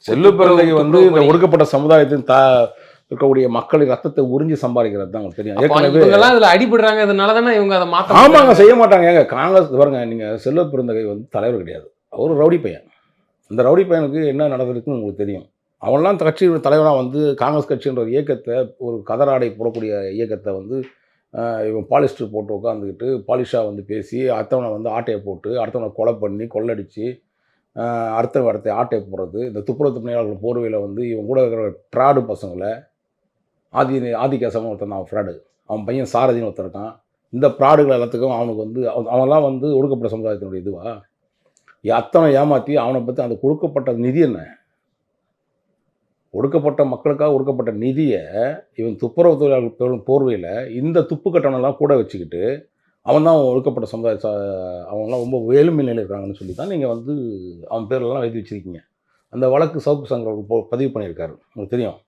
செல்வ பிறந்தகை வந்து இந்த ஒடுக்கப்பட்ட சமுதாயத்தின் இருக்கக்கூடிய மக்களின் ரத்தத்தை உறிஞ்சி சம்பாதிக்கிறது தான் உங்களுக்கு தெரியும். ஏற்கனவே இவங்கெல்லாம் இதுல அடிபடுறாங்க, அதனால தானே இவங்க அதை மாத்த ஆமாங்க, செய்ய மாட்டாங்க. ஏங்க காங்கிரஸ் பாருங்க, நீங்க செல்வ பிறந்தகை வந்து தலைவர் கிடையாது, அவர் ரவுடி பையன். அந்த ரவுடி பையனுக்கு என்ன நடந்திருக்குன்னு உங்களுக்கு தெரியும். அவன்லாம் கட்சி தலைவராக வந்து காங்கிரஸ் கட்சின்ற ஒரு இயக்கத்தை, ஒரு கதராடை போடக்கூடிய இயக்கத்தை வந்து இவன் பாலிஸ்டர் போட்டு உட்காந்துக்கிட்டு பாலிஷாக வந்து பேசி, அடுத்தவனை வந்து ஆட்டையை போட்டு, அடுத்தவனை கொலை பண்ணி கொள்ளடிச்சு, அடுத்த இடத்தை ஆட்டையை போடுறது, இந்த துப்புரவு பணியாளர்கள் போர்வையில் வந்து இவன் கூட இருக்கிற ஃப்ராடு பசங்களை, ஆதிகேசவன் ஒருத்தன், அவன் ஃப்ராடு, அவன் பையன் சாரதின்னு ஒருத்தர் இருக்கான். இந்த ஃப்ராடுகள் எல்லாத்துக்கும் அவனுக்கு வந்து அவன்லாம் வந்து ஒடுக்கப்பட்ட சமுதாயத்தினுடைய இதுவா அத்தனை ஏமாற்றி அவனை பற்றி அந்த கொடுக்கப்பட்ட நிதி என்ன, ஒடுக்கப்பட்ட மக்களுக்காக ஒடுக்கப்பட்ட நிதியை இவன் துப்புரவு தொழிலாளர்கள் போர்வையில் இந்த துப்பு கட்டணம்லாம் கூட வச்சுக்கிட்டு அவன் தான் ஒடுக்கப்பட்ட சமுதாய அவங்களாம் ரொம்ப ஏழ்மை நிலையில் இருக்காங்கன்னு சொல்லி தான் நீங்கள் வந்து அவன் பேர்லாம் எழுதி வச்சுருக்கீங்க. அந்த வழக்கு சவுக்கு சங்கர் பதிவு பண்ணியிருக்காரு, உங்களுக்கு தெரியும்.